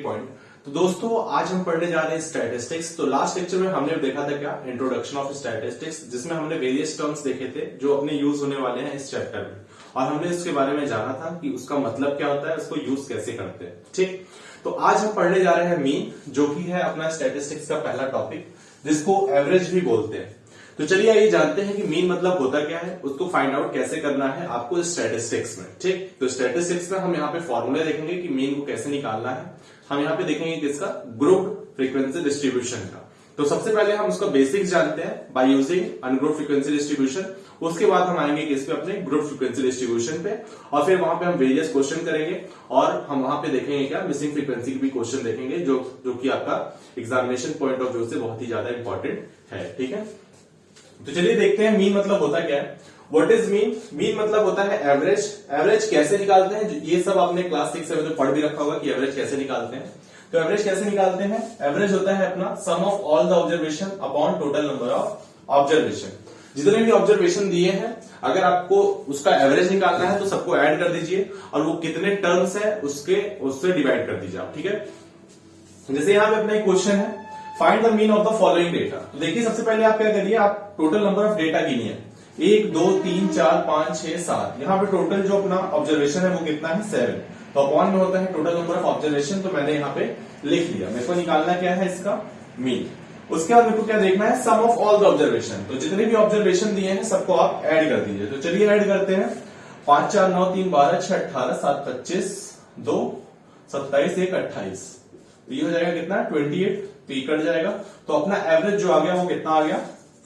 Point. तो दोस्तों आज हम पढ़ने जा रहे हैं स्टैटिस्टिक्स। तो लास्ट लेक्चर में हमने देखा था क्या, इंट्रोडक्शन ऑफ स्टैटिस्टिक्स, जिसमें हमने वेरियस टर्म्स देखे थे जो अपने यूज होने वाले हैं इस चैप्टर में, और हमने इसके बारे में जाना था कि उसका मतलब क्या होता है, उसको यूज कैसे करते हैं। ठीक, तो आज हम पढ़ने जा रहे हैं मीन, जो कि है अपना स्टैटिस्टिक्स का पहला टॉपिक, जिसको एवरेज भी बोलते हैं। तो चलिए आइए जानते हैं कि मीन मतलब होता क्या है, उसको फाइंड आउट कैसे करना है आपको स्टैटिस्टिक्स में। ठीक, तो स्टैटिस्टिक्स में हम यहाँ पे फॉर्मूले देखेंगे कि मीन को कैसे निकालना है। हम यहाँ पे देखेंगे किसका, ग्रुप फ्रीक्वेंसी डिस्ट्रीब्यूशन का। तो सबसे पहले हम उसका बेसिक्स जानते हैं by using ungroup frequency distribution. उसके बाद हम आएंगे किस पे, अपने ग्रुप फ्रीक्वेंसी डिस्ट्रीब्यूशन पे, और फिर वहां पे हम वेरियस क्वेश्चन करेंगे और हम वहां पे देखेंगे क्या, मिसिंग फ्रीक्वेंसी के भी क्वेश्चन देखेंगे, जो कि आपका एग्जामिनेशन पॉइंट ऑफ व्यू से बहुत ही ज्यादा इंपॉर्टेंट है। ठीक है, तो चलिए देखते हैं मीन मतलब होता क्या है। What is mean? मीन मतलब होता है एवरेज। एवरेज कैसे निकालते हैं, ये सब आपने क्लास 6 से पढ़ भी रखा होगा कि एवरेज कैसे निकालते हैं। तो एवरेज कैसे निकालते हैं, एवरेज होता है अपना sum of all the observation upon total number of observation. जितने भी ऑब्जर्वेशन दिए हैं, अगर आपको उसका एवरेज निकालना है तो सबको ऐड कर दीजिए, और वो कितने टर्म्स है उससे डिवाइड कर दीजिए आप। ठीक है, जैसे यहाँ पे अपना एक क्वेश्चन है, find the mean of the following data. तो देखिए सबसे पहले आप क्या करिए, आप टोटल नंबर ऑफ डेटा गिनिए, 1 2 3 4 5 6 7। यहाँ पे टोटल जो अपना ऑब्जर्वेशन है वो कितना है, 7। तो अपॉन में होता है टोटल नंबर ऑफ ऑब्जर्वेशन। तो मैंने यहाँ पे लिख लिया, मेरे को निकालना क्या है इसका मीन। उसके बाद मेरे को क्या देखना है, सम ऑफ ऑल द ऑब्जर्वेशन। तो जितने भी ऑब्जर्वेशन दिए हैं सबको आप ऐड कर दीजिए। तो चलिए ऐड करते हैं, 5 4 9 3 12 6 18 7 25 2 27 1 28। तो ये हो जाएगा कितना, 28। तो ये कट जाएगा, तो अपना एवरेज जो आ गया वो कितना आ गया,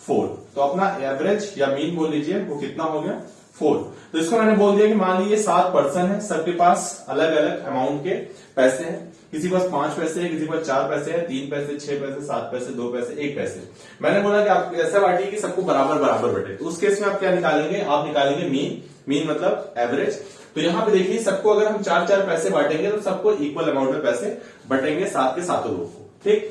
4। तो अपना एवरेज या मीन बोल लीजिए, वो कितना हो गया, 4। तो इसको मैंने बोल दिया कि मान लीजिए 7 पर्सन है, सबके पास अलग अलग अमाउंट के पैसे हैं। किसी के पास 5 पैसे है, किसी के पास 4 पैसे है, 3 पैसे, 6 पैसे, 7 पैसे, 2 पैसे, 1 पैसे। मैंने बोला कि आप ऐसा बांटिए कि सबको बराबर बराबर बटे। तो उस केस में आप क्या निकालेंगे, आप निकालेंगे मीन। मीन मतलब एवरेज। तो यहाँ पे देखिए, सबको अगर हम 4 पैसे बांटेंगे तो सबको इक्वल अमाउंट में पैसे बटेंगे, 7 के 7 लोगों को। ठीक,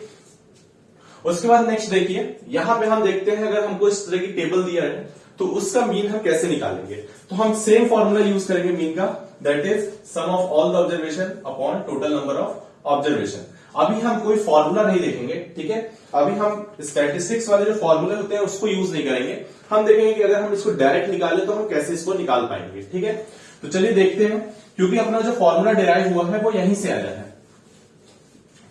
उसके बाद नेक्स्ट देखिए, यहां पे हम देखते हैं अगर हमको इस तरह की टेबल दिया है तो उसका मीन हम कैसे निकालेंगे। तो हम सेम फॉर्मूला यूज करेंगे मीन का, that is sum of all the observation upon total number of observation. अभी हम कोई फॉर्मूला नहीं देखेंगे, ठीक है। अभी हम स्टैटिस्टिक्स वाले जो फॉर्मूले होते हैं उसको यूज नहीं करेंगे। हम देखेंगे कि अगर हम इसको डायरेक्ट निकाले तो हम कैसे इसको निकाल पाएंगे। ठीक है, तो चलिए देखते हैं, क्योंकि अपना जो फॉर्मूला डिराइव हुआ है वो यहीं से आया है।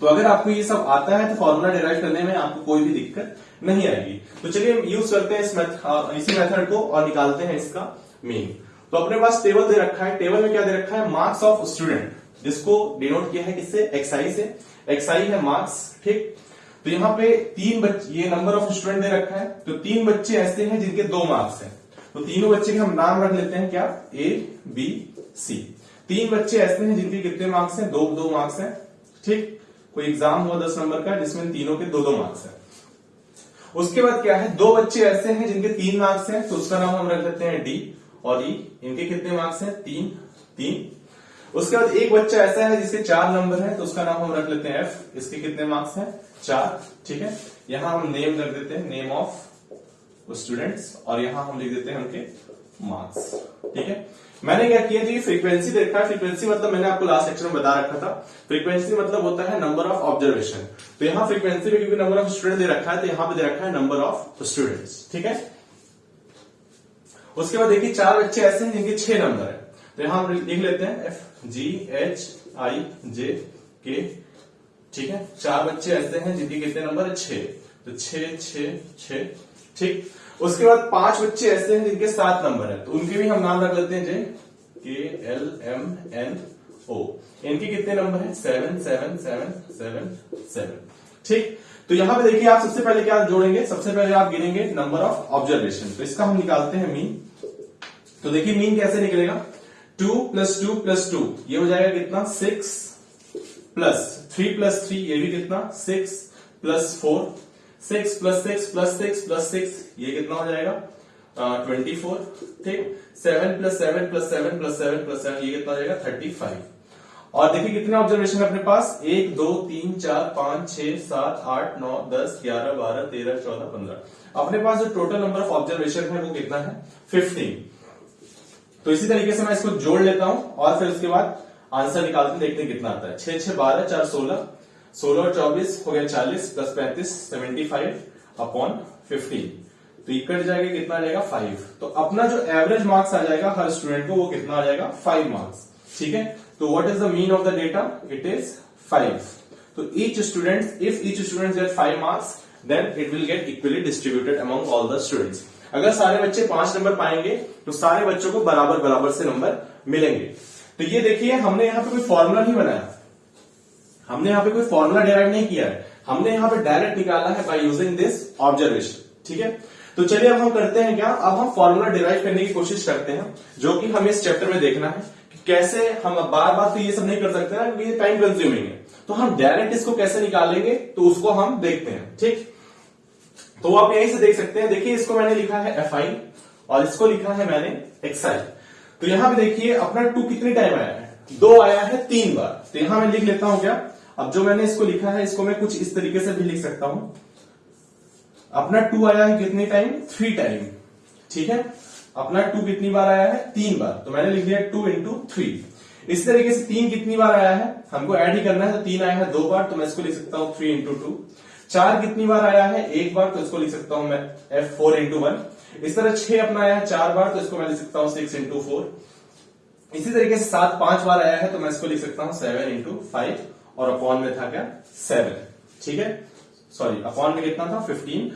तो अगर आपको ये सब आता है तो फॉर्मूला डिराइव करने में आपको कोई भी दिक्कत नहीं आएगी। तो चलिए हम यूज करते हैं इसी मेथड को और निकालते हैं इसका मीन। तो अपने पास टेबल दे रखा है, टेबल में क्या दे रखा है, मार्क्स ऑफ स्टूडेंट, जिसको डिनोट किया है किससे, एक्सआई से। एक्सआई है मार्क्स। ठीक, तो यहाँ पे 3 बच्चे, ये नंबर ऑफ स्टूडेंट दे रखा है, तो 3 बच्चे ऐसे हैं जिनके 2 मार्क्स हैं। तो तीनों बच्चे के हम नाम रख लेते हैं क्या, ए बी सी। 3 बच्चे ऐसे हैं जिनके कितने मार्क्स हैं, 2 मार्क्स हैं। ठीक, कोई एग्जाम हुआ 10 नंबर का जिसमें तीनों के 2 मार्क्स हैं। उसके बाद क्या है, 2 बच्चे ऐसे हैं जिनके 3 मार्क्स हैं, तो उसका नाम हम रख लेते हैं डी और ई। इनके कितने मार्क्स हैं, 3। उसके बाद एक बच्चा ऐसा है जिसके 4 नंबर है, तो उसका नाम हम रख लेते हैं एफ। इसके कितने मार्क्स हैं, 4। ठीक है, यहां हम नेम रख देते हैं, नेम ऑफ स्टूडेंट्स, और यहां हम लिख देते हैं उनके मार्क्स। ठीक है, मैंने क्या किया जी, फ्रीक्वेंसी दे रखा है। फ्रीक्वेंसी मतलब मैंने आपको लास्ट लेक्चर में बता रखा था, फ्रीक्वेंसी मतलब होता है नंबर ऑफ ऑब्जर्वेशन। तो यहाँ फ्रीक्वेंसी में क्योंकि नंबर ऑफ स्टूडेंट दे रखा है, तो यहाँ पे दे रखा है नंबर ऑफ स्टूडेंट्स। ठीक है, उसके बाद देखिए 4 बच्चे ऐसे हैं जिनके 6 नंबर है, तो यहां हम लिख लेते हैं एफ जी एच आई जे के। ठीक है, 4 बच्चे ऐसे हैं जिनके कितने नंबर है, 6। तो 6 6 6। ठीक, उसके बाद 5 बच्चे ऐसे हैं जिनके 7 नंबर है, तो उनके भी हम नाम रख लेते हैं जे के एल एम एन ओ। इनके कितने नंबर है, 7 7 7 7 7। ठीक, तो यहां पे देखिए आप सबसे पहले क्या जोड़ेंगे, सबसे पहले आप गिनेंगे नंबर ऑफ ऑब्जर्वेशन। तो इसका हम निकालते हैं मीन। तो देखिए मीन कैसे निकलेगा, 2 + 2 + 2, ये हो जाएगा कितना, 6 प्लस 3 + 3, ये भी कितना, 6 + 4, 6 + 6 + 6 + 6, ये कितना हो जाएगा, 24। ठीक, 7 + 7 + 7 + 7 + 7, ये कितना हो जाएगा, 35। और देखिए कितने ऑब्जर्वेशन है अपने पास, 1 2 3 4 5 6 7 8 9 10 11 12 13 14 15। अपने पास जो टोटल नंबर ऑफ ऑब्जर्वेशन है वो कितना है, 15। तो इसी तरीके से मैं इसको जोड़ लेता हूं, और फिर उसके बाद आंसर निकालते हैं, देखते हैं कितना आता है। 6 6 12 4 16, 16 और 24 हो गया 40 प्लस 35 75 अपॉन 15, तो ये कट जाएगा, कितना आ जाएगा 5। तो अपना जो एवरेज मार्क्स आ जाएगा हर स्टूडेंट को वो कितना आ जाएगा 5 मार्क्स। ठीक है, तो what is the mean of the data, it is 5। तो each student, if each student get 5 marks then it will get equally distributed among all the students. अगर सारे बच्चे 5 नंबर पाएंगे तो सारे बच्चों को बराबर बराबर से नंबर मिलेंगे। तो ये देखिए हमने यहां पे कोई फॉर्मूला नहीं बनाया, हमने यहां पे कोई फॉर्मूला डिराइव नहीं किया है, हमने यहां पे डायरेक्ट निकाला है बाय यूजिंग दिस ऑब्जर्वेशन। ठीक है, तो चलिए अब हम करते हैं क्या, अब हम फॉर्मूला डिराइव करने की कोशिश करते हैं, जो कि हमें इस चैप्टर में देखना है कि कैसे हम बार बार तो ये सब नहीं कर सकते ना, क्योंकि ये टाइम कंज्यूमिंग है। तो हम डायरेक्ट इसको कैसे निकालेंगे तो उसको हम देखते हैं। ठीक, तो आप यहीं से देख सकते हैं, देखिए इसको मैंने लिखा है fi और इसको लिखा है मैंने xi। तो यहां पे देखिए अपना 2 कितनी टाइम आया है, 2 आया है 3 बार। तो यहां मैं लिख लेता हूं क्या, अब जो मैंने इसको लिखा है इसको मैं कुछ इस तरीके से भी लिख सकता हूं, अपना 2 आया है कितनी टाइम, 3 टाइम। ठीक है, अपना 2 कितनी बार आया है, 3 बार, तो मैंने लिख दिया 2 into 3। इस तरीके से 3 कितनी बार आया है, हमको ऐड ही करना है, तो 3 आया है 2 बार, तो मैं इसको लिख सकता हूं 3 into 2। 4 कितनी बार आया है, 1 बार, तो इसको लिख सकता हूं मैं F4 into 1। इस तरह 6 अपना आया है 4 बार, तो इसको मैं लिख सकता हूं 6 into 4। इसी तरीके से 7 5 बार आया है, तो मैं इसको लिख सकता हूं 7 into 5 और अपॉन में था क्या 7। ठीक है, सॉरी अपॉन में कितना था 15।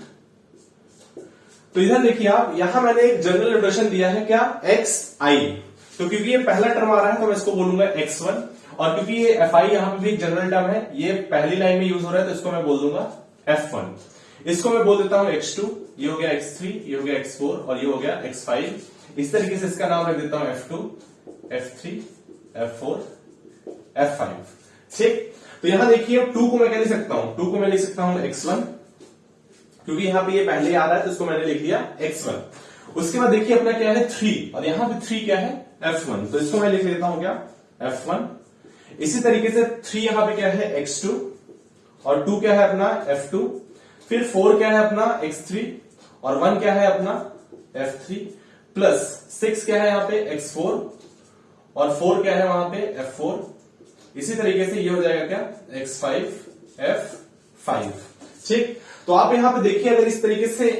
तो इधर देखिए आप, यहां मैंने एक जनरल नोटेशन दिया है क्या, xi। तो क्योंकि ये पहला टर्म आ रहा है तो मैं इसको बोलूंगा x1, और क्योंकि ये fi यहां पे भी एक जनरल टर्म है, ये पहली लाइन में यूज हो रहा है, तो इसको मैं बोल दूंगा f1। इसको मैं बोल देता हूं x2, ये हो गया x3, ये हो गया x4 और ये हो गया x5। इस तरीके से इसका नाम रख देता हूं f2, f3, f4, f5। ठीक, तो यहां देखिए 2 को मैं क्या लिख सकता हूं, 2 को मैं लिख सकता हूं x1, क्योंकि यहां पे ये पहले आ रहा है तो इसको मैंने लिख लिया x1। उसके बाद देखिए अपना क्या है 3, और यहां पे 3 क्या है f1, तो इसको मैं लिख लेता हूं क्या f1। इसी तरीके से 3 यहां पे क्या है x2, और 2 क्या है अपना f2, फिर 4 क्या है अपना x3, और 1 क्या है अपना f3, प्लस 6 क्या है यहां पे x4, और 4 क्या है वहां पे f4। इसी तरीके से ये हो जाएगा क्या x5 f5। ठीक, तो आप यहां पे देखिए अगर इस तरीके से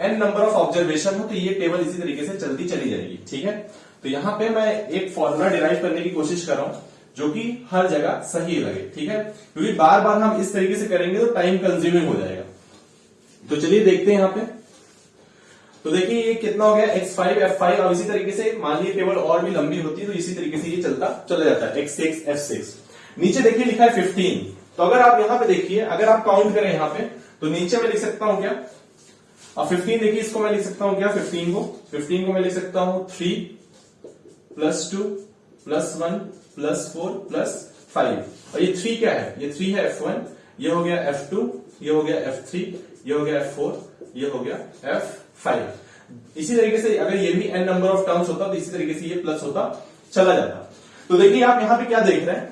n नंबर ऑफ ऑब्जर्वेशन हो तो ये टेबल इसी तरीके से चलती चली जाएगी। ठीक है, तो यहां पे मैं एक फॉर्मूला डिराइव करने की कोशिश कर रहा हूं जो कि हर जगह सही लगे। ठीक है, क्योंकि बार बार हम इस तरीके से करेंगे तो टाइम कंज्यूमिंग हो जाएगा। तो चलिए देखते हैं यहां पे, तो देखिए ये कितना हो गया x5 f5, और इसी तरीके से मान लीजिए टेबल और भी लंबी होती है तो इसी तरीके से ये चलता चला जाता है x6 f6। नीचे देखिए लिखा है 15, तो अगर आप यहां पे देखिए, अगर आप काउंट करें यहां पे तो नीचे मैं लिख सकता हूं क्या, अब 15 देखिए इसको मैं लिख सकता हूं क्या, 15 को मैं लिख सकता हूं 3 + 2 + 1 + 4 + 5, और ये 3 क्या है, ये 3 है f1, ये हो गया f2, ये हो गया f3, ये हो गया f4, ये हो गया f5। इसी तरीके से अगर ये भी n नंबर ऑफ टर्म्स होता तो इसी तरीके से ये प्लस होता चला जाता। तो देखिए आप यहां पे क्या देख रहे हैं,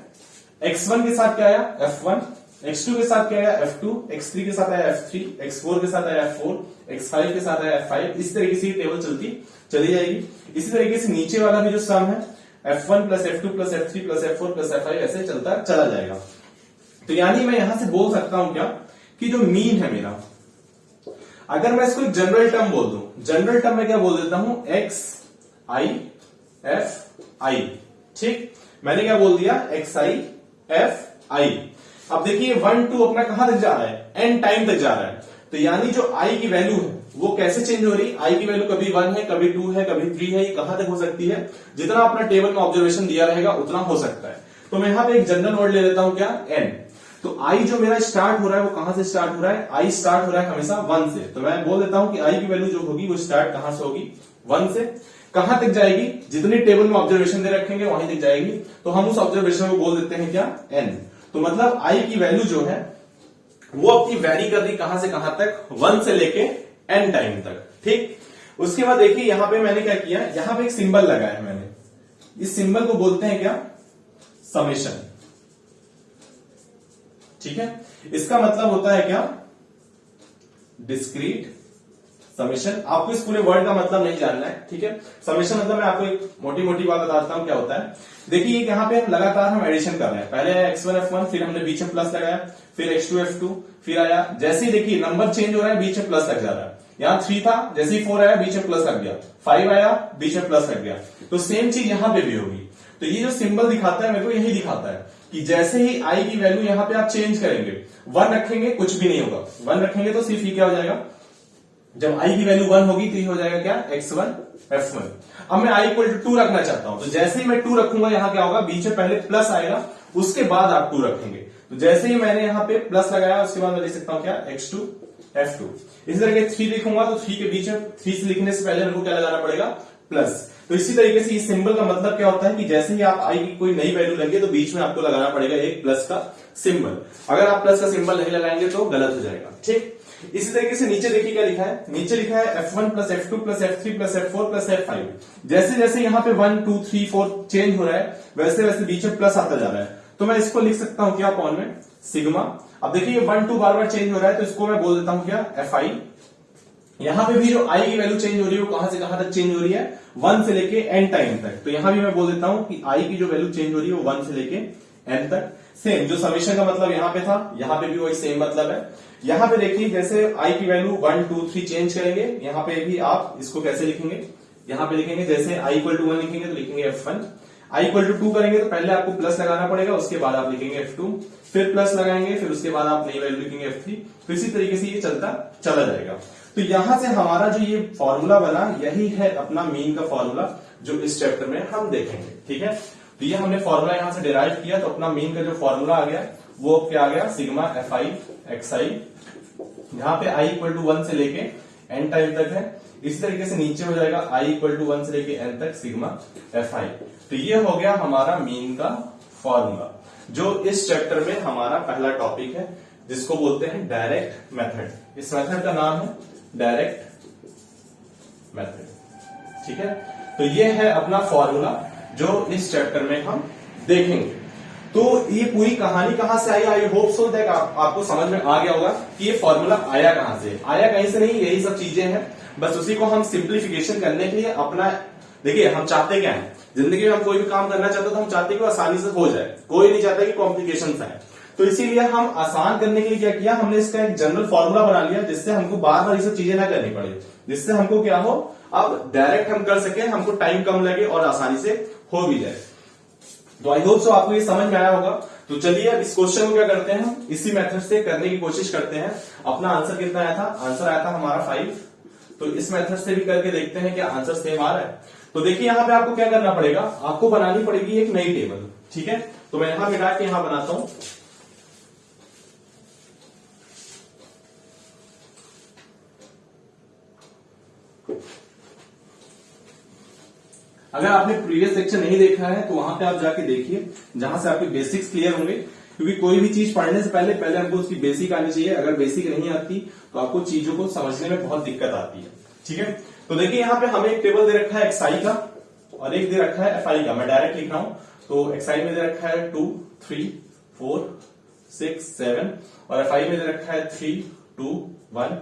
x1 के साथ क्या आया f1, x2 के साथ क्या आया f2, x3 के साथ आया f3, x4 के साथ आया f4, x5 के साथ आया f5। इस तरीके से टेबल चलती चली जाएगी। इसी तरीके से नीचे वाला भी जो सम है f1 + f2 + f3 + f4 + f5 ऐसे चलता चला जाएगा। तो यानी मैं यहां से बोल सकता हूं क्या कि जो मीन है मेरा, अगर मैं इसको एक जनरल टर्म बोल दूं, जनरल टर्म में क्या बोल देता हूं xi fi। ठीक, मैंने क्या बोल दिया xi fi। अब देखिए 1 2 अपना कहां तक जा रहा है, n टाइम तक जा रहा है, तो यानी जो i की वैल्यू है वो कैसे चेंज हो रही, i की वैल्यू कभी 1 है, कभी 2 है, कभी 3 है, ये कहां तक हो सकती है, जितना अपना टेबल में ऑब्जर्वेशन दिया रहेगा उतना हो सकता है। तो मैं यहां पे एक जनरल वर्ड ले लेता हूं क्या n। तो i जो मेरा स्टार्ट हो रहा है वो कहां से स्टार्ट हो रहा है, i स्टार्ट हो रहा है हमेशा 1 से, तो मैं बोल देता हूं कि i की वैल्यू जो होगी वो स्टार्ट कहां से होगी 1 से, कहां तक जाएगी, जितनी टेबल में ऑब्जर्वेशन दे रखेंगे वहीं तक जाएगी, तो हम उस ऑब्जर्वेशन को बोल देते हैं क्या n। तो मतलब i की वैल्यू जो है वो अपनी वैरी कर रही कहां से कहां तक, 1 से लेके n टाइम तक। ठीक, उसके बाद देखिए यहां पे मैंने क्या किया, यहां पे एक सिंबल लगाया है मैंने, इस सिंबल को बोलते हैं क्या समेशन। ठीक है, इसका मतलब होता है क्या डिस्क्रीट समेशन। आपको इस पूरे वर्ड का मतलब नहीं जानना है, ठीक है। समेशन मतलब मैं आपको एक मोटी मोटी बात बताता हूँ क्या होता है। देखिए यहाँ पे लगातार हम एडिशन कर रहे हैं, पहले x1 f1, फिर हमने बीच में प्लस लगाया, फिर x2 f2, फिर आया, जैसे ही देखिए नंबर चेंज हो रहा है बीच में प्लस लग जा रहा है। यहाँ 3 था, जैसे ही 4 आया बीच में प्लस लग गया, 5 आया बीच में प्लस लग गया। तो सेम चीज यहाँ पे भी होगी। तो ये जो सिंबल दिखाता है मेरे को यही दिखाता है कि जैसे ही आई की वैल्यू यहाँ पे आप चेंज करेंगे, 1 रखेंगे कुछ भी नहीं होगा, 1 रखेंगे तो सिर्फ ये क्या हो जाएगा, जब आई की वैल्यू 1 होगी तो ये हो जाएगा क्या, x1 f1। अब मैं i इक्वल टू 2 रखना चाहता हूं, तो जैसे ही मैं 2 रखूंगा यहां क्या होगा, बीच में पहले प्लस आएगा, उसके बाद आप 2 रखेंगे। तो जैसे ही मैंने यहाँ पे प्लस लगाया उसके बाद मैं लिख सकता हूं क्या, x2 f2। इसी तरह 3 लिखूंगा तो 3 के बीच में 3 से लिखने से पहले मेरे को क्या लगाना पड़ेगा, प्लस। तो इसी तरीके से इस सिंबल का मतलब क्या होता है कि जैसे ही आप आई की कोई नई वैल्यू लेंगे तो बीच में आपको लगाना पड़ेगा एक प्लस का सिंबल। अगर आप प्लस का सिंबल नहीं लगाएंगे तो गलत हो जाएगा, ठीक। इसी तरीके से नीचे देखिए क्या लिखा है, नीचे लिखा है f1 plus f2 plus f3 plus f4 plus f5। जैसे जैसे यहाँ पे 1 2 3 4 चेंज हो रहा है वैसे वैसे बीच में प्लस आता जा रहा है। तो मैं इसको लिख सकता हूं क्या, अपॉन में सिग्मा। अब देखिए 1 2 बार बार चेंज हो रहा है तो इसको मैं बोल देता हूं क्या, fi। यहां पे भी जो i की वैल्यू चेंज हो रही है वो कहां से कहां तक चेंज हो रही है, 1 से लेके n टाइम तक। तो यहां भी मैं बोल देता हूं कि i की जो वैल्यू चेंज हो रही है वो 1 से लेके n तक। सेम जो समेशन का मतलब यहां पे था, यहां पे भी वही सेम मतलब है। यहां पे देखिए जैसे i की वैल्यू 1 2 3 चेंज करेंगे, यहां पे भी आप इसको कैसे लिखेंगे, यहां पे लिखेंगे जैसे i इक्वल टू 1 लिखेंगे तो लिखेंगे f1, i इक्वल टू 2 करेंगे तो पहले आपको प्लस लगाना पड़ेगा, उसके बाद आप लिखेंगे f2, फिर प्लस लगाएंगे, फिर उसके बाद आप नई वैल्यू लिखेंगे f3। तो इसी तरीके से ये चलता चला जाएगा। तो यहां से हमारा जो ये फॉर्मूला बना, यही है अपना मीन का फॉर्मूला जो इस चैप्टर में हम देखेंगे, ठीक है। तो ये हमने फॉर्मूला यहां से डिराइव किया, तो अपना मीन का जो फॉर्मूला आ गया वो क्या आ गया, सिग्मा fi xi, यहाँ पे i इक्वल टू 1 से लेके n टाइम तक है। इसी तरीके से नीचे हो जाएगा i इक्वल टू 1 से लेके n तक सिग्मा fi। तो ये हो गया हमारा मीन का फॉर्मूला, जो इस चैप्टर में हमारा पहला टॉपिक है, जिसको बोलते हैं डायरेक्ट मेथड। इस मेथड का नाम है डायरेक्ट मेथड, ठीक है। तो ये है अपना फॉर्मूला जो इस चैप्टर में हम देखेंगे। तो ये पूरी कहानी कहां से आई, आई होप सो दैट आपको समझ में आ गया होगा कि ये फॉर्मूला आया कहां से, आया कहीं से नहीं, यही सब चीजें हैं। बस उसी को हम सिंप्लीफिकेशन करने के लिए अपना, देखिए हम चाहते क्या है, जिंदगी में हम कोई भी काम करना चाहते तो हम चाहते कि वो आसानी से हो जाए, कोई नहीं चाहता कि कॉम्प्लिकेशन आए। तो इसीलिए हम आसान करने के लिए क्या किया, हमने इसका एक जनरल फॉर्मूला बना लिया, जिससे हमको बार बार ये सब चीजें ना करनी पड़े, जिससे हमको क्या हो, अब डायरेक्ट हम कर सके, हमको टाइम कम लगे और आसानी से हो भी जाए। तो आई होप सो आपको ये समझ में आया होगा। तो चलिए अब इस क्वेश्चन को क्या करते हैं, हम इसी मेथड से करने की कोशिश करते हैं। अपना आंसर कितना आया था, आंसर आया था हमारा 5। तो इस मेथड से भी करके देखते हैं कि आंसर सेम आ रहा है। तो देखिए यहाँ पे आपको क्या करना पड़ेगा, आपको बनानी पड़ेगी एक नई टेबल, ठीक है। तो मैं यहां मिटा के यहां बनाता हूं। अगर आपने प्रीवियस लेक्चर नहीं देखा है तो वहां पे आप जाके देखिए, जहां से आपके बेसिक्स क्लियर होंगे। क्योंकि कोई भी चीज पढ़ने से पहले हमको उसकी बेसिक आनी चाहिए। अगर बेसिक नहीं आती तो आपको चीजों को समझने में बहुत दिक्कत आती है, ठीक है। तो देखिए यहाँ पे हमें एक टेबल दे रखा है xi का और एक दे रखा है fi का। मैं डायरेक्ट लिख रहा हूं। तो xi में दे रखा है 2 3 4 6 7 और fi में दे रखा है 3 2 1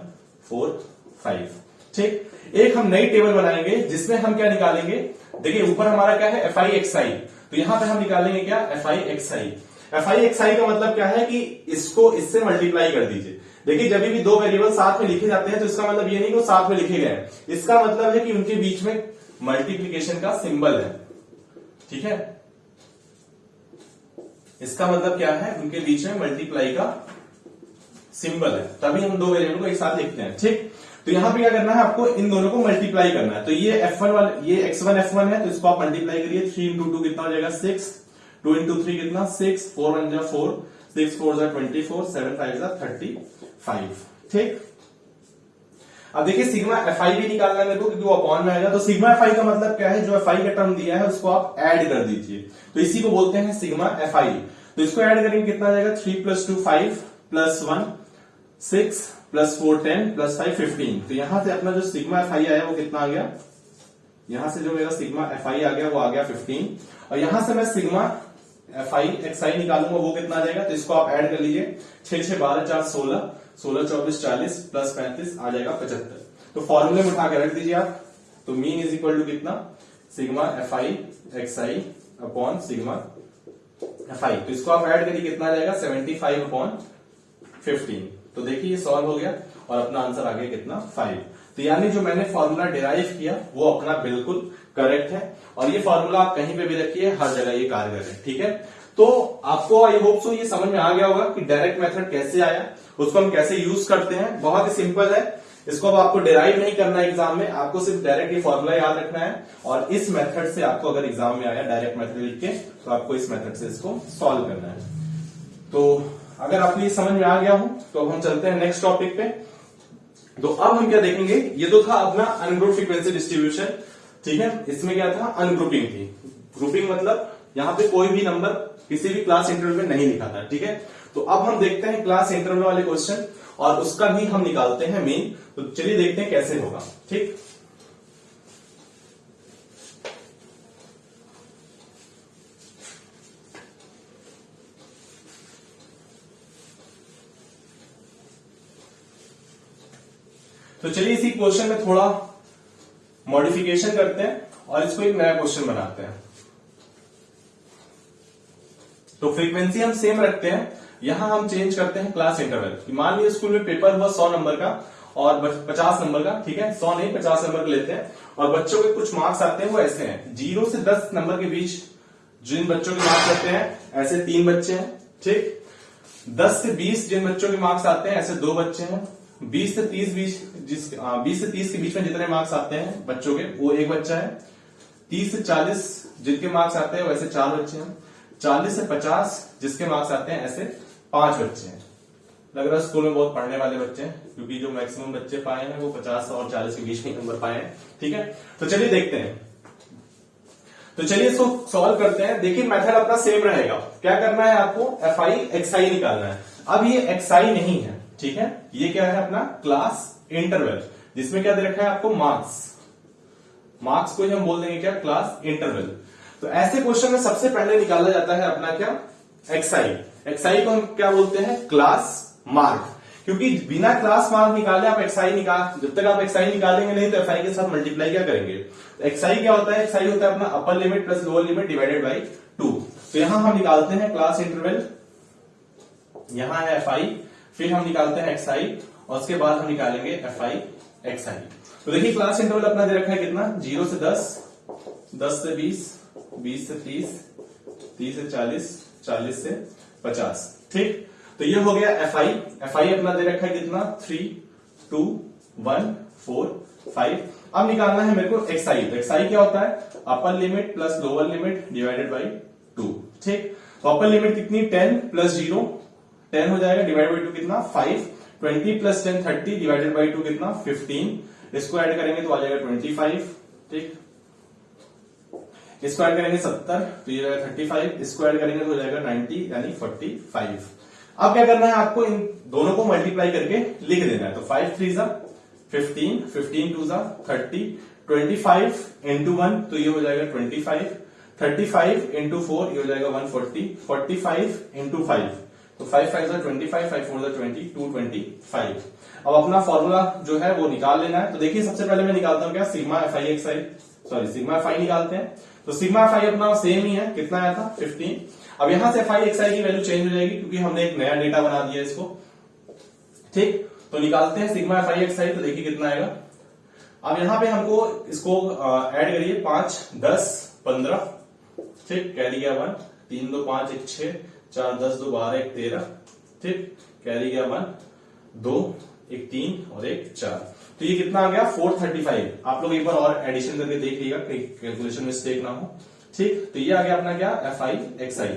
4 5, ठीक। एक हम नई टेबल बनाएंगे जिसमें हम क्या निकालेंगे, देखिए ऊपर हमारा क्या है fi xi, तो यहां पे हम निकालेंगे क्या, fi xi। fi xi का मतलब क्या है कि इसको इससे मल्टीप्लाई कर दीजिए। देखिए जब भी दो वेरिएबल साथ में लिखे जाते हैं तो इसका मतलब ये नहीं कि वो साथ में लिखे गए, इसका मतलब है कि उनके बीच में मल्टीप्लीकेशन का सिंबल है, ठीक है। इसका मतलब क्या है, उनके बीच में मल्टीप्लाई का सिंबल है, तभी हम दो वेरिएबल को एक साथ लिखते हैं, ठीक। तो यहां पे क्या करना है, आपको इन दोनों को मल्टीप्लाई करना है। तो ये f1 वाले, ये x1 f1 है, तो इसको आप मल्टीप्लाई करिए। 3 इंटू 2 कितना हो जाएगा 6, 2 इंटू 3 कितना 6, 4 1 जा 4, 6 4 जा 24, 7 5 जा 35, ठीक। अब देखिए सिग्मा fi भी निकालना है मेरे को, क्योंकि वो अपॉन में आएगा। तो सिग्मा fi का मतलब क्या है, जो fi का टर्म दिया है उसको आप ऐड कर दीजिए, तो इसी को बोलते हैं सिग्मा fi। तो इसको ऐड करेंगे कितना आ जाएगा, 3 + 2 5 + 1 6 + 4 10 + 5 15। तो यहां से अपना जो सिग्मा fi आया वो कितना आ गया, यहां से जो मेरा सिग्मा fi आ गया वो आ गया 15। और यहां से मैं सिग्मा fi xi निकालूंगा, वो कितना आ जाएगा, तो इसको आप ऐड कर लीजिए। 6 6 12 4 16, 16 24 40 + 35 आ जाएगा 75। तो फॉर्मूले में उठा के रख दीजिए आप। तो मीन इज इक्वल टू कितना, sigma F I x I upon sigma F I. तो इसको आप ऐड करिए, कितना आ जाएगा 75 अपॉन 15। तो देखिए ये सॉल्व हो गया और अपना आंसर आ गया कितना 5। तो यानी जो मैंने फॉर्मूला डिराइव किया वो अपना बिल्कुल करेक्ट है, और ये फॉर्मूला आप कहीं पे भी रखिए, हर जगह ये कारगर है। ठीक है, तो आपको आई होप सो ये समझ में आ गया होगा कि डायरेक्ट मेथड कैसे आया, उसको हम कैसे यूज करते हैं। बहुत ही सिंपल है, इसको अब आपको डिराइव नहीं करना है एग्जाम में, आपको सिर्फ डायरेक्ट ये फॉर्मूला याद रखना है, और इस मेथड से आपको अगर एग्जाम में आया डायरेक्ट मेथड लिख के, तो आपको इस मेथड से इसको सॉल्व करना है। तो अगर आपको ये समझ में आ गया हो तो अब हम चलते हैं नेक्स्ट टॉपिक पे। तो अब हम क्या देखेंगे, ये तो था अपना अनग्रुप फ्रीक्वेंसी डिस्ट्रीब्यूशन। ठीक है, इसमें क्या था, अनग्रुपिंग थी। ग्रुपिंग मतलब यहां पे कोई भी नंबर किसी भी क्लास इंटरवल में नहीं लिखा था। ठीक है, तो अब हम देखते हैं क्लास इंटरवल वाले क्वेश्चन, और उसका भी हम निकालते हैं मीन। तो चलिए देखते हैं कैसे होगा। ठीक, तो चलिए इसी क्वेश्चन में थोड़ा मॉडिफिकेशन करते हैं और इसको एक नया क्वेश्चन बनाते हैं। तो फ्रीक्वेंसी हम सेम रखते हैं, यहां हम चेंज करते हैं क्लास इंटरवल। मान लीजिए स्कूल में पेपर हुआ 100 नंबर का और 50 नंबर का। ठीक है, 100 नहीं 50 नंबर का लेते हैं, और बच्चों के कुछ मार्क्स आते हैं वो ऐसे हैं, 0 से 10 नंबर के बीच जिन बच्चों के मार्क्स आते हैं ऐसे 3 बच्चे हैं। ठीक, 10 से 20 जिन बच्चों के मार्क्स आते हैं ऐसे 2 बच्चे हैं। 20 से 30 के बीच में जितने मार्क्स आते हैं बच्चों के, वो 1 बच्चा है। 30 से 40 जिनके मार्क्स आते हैं वैसे 4 बच्चे हैं। 40 से 50 जिसके मार्क्स आते हैं ऐसे 5 बच्चे हैं। लग रहा है स्कूल में बहुत पढ़ने वाले बच्चे हैं, क्योंकि जो मैक्सिमम बच्चे पाए हैं वो 50 और 40 के बीच में नंबर पाए हैं। ठीक है, तो चलिए देखते हैं। तो चलिए इसको सॉल्व करते हैं। देखिए मेथड अपना सेम रहेगा। क्या करना है आपको, एफ आई एक्स आई निकालना है। अब ये एक्स आई नहीं है, ठीक है, ये क्या है अपना क्लास इंटरवल, जिसमें क्या दे रखा है आपको मार्क्स। मार्क्स को हम बोल देंगे क्या, क्लास इंटरवल। तो ऐसे क्वेश्चन में सबसे पहले निकाला जाता है अपना क्या, एक्सआई। एक्सआई को हम क्या बोलते हैं, क्लास मार्क। क्योंकि बिना क्लास मार्क निकाले आप एक्सआई निकाल, जब तक आप एक्सआई निकालेंगे नहीं तो एफआई के साथ मल्टीप्लाई क्या करेंगे। एक्सआई क्या होता है, एक्सआई होता है अपना upper limit plus lower limit divided by 2। तो यहां हम निकालते हैं क्लास इंटरवल, यहां है एफआई, फिर हम निकालते हैं एक्सआई, और उसके बाद हम निकालेंगे एफआई एक्सआई। तो देखिए क्लास इंटरवल अपना दे रखा है कितना, 0 से 10, 10 से 20, 20 से 30, 30 से 40, 40 से 50। ठीक, तो ये हो गया एफआई। एफआई अपना दे रखा है कितना, 3, 2, 1, 4, 5। अब निकालना है मेरे को एक्सआई। तो एक्सआई क्या होता है, upper limit plus lower limit divided by 2। ठीक, तो अपर लिमिट कितनी, 10 प्लस 0 10 हो जाएगा, डिवाइड बाई 2 कितना 5, 20 प्लस 10 30 डिवाइडेड बाई 2 कितना 15। इसको ऐड करेंगे तो आ जाएगा 25। ठीक, इसको ऐड करेंगे 70 तो ये जाएगा 35, इसको ऐड करेंगे तो हो जाएगा 90 यानी 45। अब क्या करना है आपको, इन दोनों को मल्टीप्लाई करके लिख देना है। तो 5 3 जा 15, 15 2 जा 30, 25 इंटू 1 तो ये हो जाएगा 25, 35 इंटू 4 ये हो जाएगा 140, 45 इंटू 5 तो 5 5 जा 25, 5 4 जा 20, 225। अब अपना फॉर्मूला जो है वो निकाल लेना है। तो देखिए सबसे पहले मैं निकालता हूं क्या, sigma F I x I, sorry sigma F I निकालते हैं। तो सिग्मा एफ आई अपना सेम ही है, कितना आया था 15। अब यहां से एफ आई एक्स आई की वैल्यू चेंज हो जाएगी क्योंकि हमने एक नया डेटा बना दिया इसको। ठीक, तो निकालते हैं सिग्मा एफ आई एक्स आई। तो देखिए कितना आएगा। अब यहां पे हमको इसको ऐड करिए, 5 10 15। ठीक, कैरी गया 1, 3 2 5 1 6, 4 10 2 12 1 13। ठीक, कैरी गया 1 2 1 3 और 1 4। तो ये कितना आ गया 435। आप लोग एक बार और एडिशन करके देख लीजिएगा, कैलकुलेशन मिस्टेक ना हो। ठीक, तो ये आ गया अपना क्या, एफ आई एक्स आई।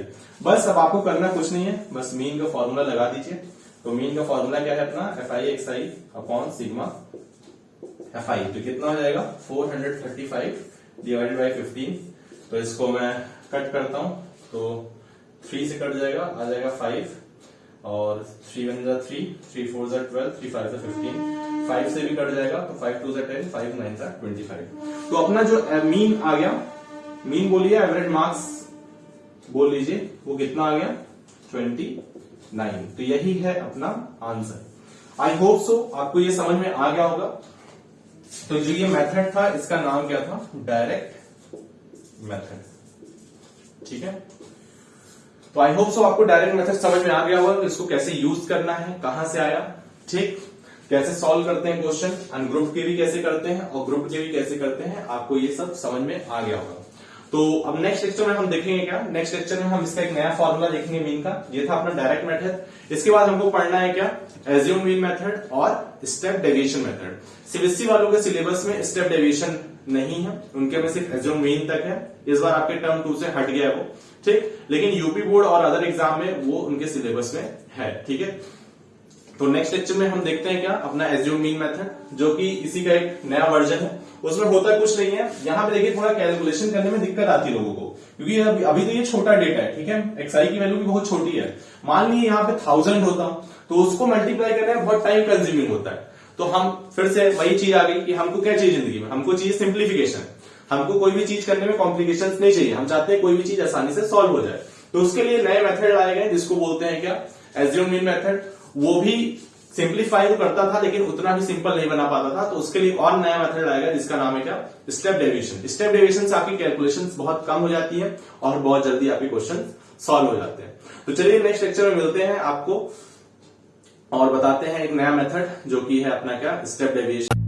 बस अब आपको करना कुछ नहीं है, बस मीन का फॉर्मूला लगा दीजिए। तो मीन का फॉर्मूला क्या है अपना, F I x I upon sigma F I. तो कितना हो जाएगा 435 डिवाइडेड बाई 15। तो इसको मैं कट करता हूं, तो 3 से कट जाएगा, आ जाएगा 5 और 3 1 जा 3, 3 4 जा 12, 3 5 जा 15, 5 से भी कट जाएगा तो 5 2 जा 10, 5 9 जा 25। तो अपना जो मीन आ गया, मीन बोलिए एवरेज मार्क्स बोल लीजिए, वो कितना आ गया 29। तो यही है अपना आंसर। आई होप सो आपको ये समझ में आ गया होगा। तो जो ये मेथड था इसका नाम क्या था, डायरेक्ट मेथड। ठीक है, तो आई होप सो आपको डायरेक्ट मेथड समझ में आ गया होगा कि इसको कैसे यूज करना है, कहां से आया, ठीक, कैसे सॉल्व करते हैं क्वेश्चन, अनग्रुप्ड के भी कैसे करते हैं और ग्रुप्ड के भी कैसे करते हैं, आपको ये सब समझ में आ गया होगा। तो अब नेक्स्ट लेक्चर में हम देखेंगे क्या, नेक्स्ट लेक्चर में हम इसका एक नया फॉर्मूला देखेंगे मीन का। ये था अपना डायरेक्ट मेथड। इसके बाद हमको पढ़ना है क्या, एज्यूम मीन मेथड और स्टेप डेविएशन मेथड। सीबीएसई वालों के सिलेबस में स्टेप डेविएशन नहीं है, उनके में सिर्फ एज्यूम मीन तक है। इस बार आपके टर्म 2 से हट गया है वो, ठीक, लेकिन यूपी बोर्ड और अदर एग्जाम में वो उनके सिलेबस में है। ठीक है, तो नेक्स्ट लेक्चर में हम देखते हैं क्या, अपना एज्यूम मीन मेथड, जो कि इसी का एक नया वर्जन है। उसमें होता कुछ नहीं है, यहाँ पे देखिए थोड़ा कैलकुलेशन करने में दिक्कत आती है लोगों को, क्योंकि अभी तो ये छोटा डेटा है, ठीक है, एक्सआई की वैल्यू भी बहुत छोटी है। मान लीजिए यहाँ पे 1000 होता तो उसको मल्टीप्लाई करने में बहुत टाइम कंज्यूमिंग होता है। तो हम फिर से वही चीज आ गई कि हमको क्या चाहिए जिंदगी में, हमको चाहिए सिंप्लीफिकेशन। हमको कोई भी चीज करने में कॉम्प्लिकेशन नहीं चाहिए, हम चाहते हैं कोई भी चीज आसानी से सॉल्व हो जाए। तो उसके लिए नए मेथड लाए गए जिसको बोलते हैं क्या, एज्यूम मीन मेथड। वो भी सिंप्लीफाई तो करता था लेकिन उतना भी सिंपल नहीं बना पाता था, तो उसके लिए और नया मेथड आएगा जिसका नाम है क्या, स्टेप डेविएशन। स्टेप डेविएशन से आपकी कैलकुलेशंस बहुत कम हो जाती है और बहुत जल्दी आपके क्वेश्चन सॉल्व हो जाते हैं। तो चलिए नेक्स्ट लेक्चर में मिलते हैं आपको और बताते हैं एक नया मेथड जो कि है अपना क्या, स्टेप डेविएशन।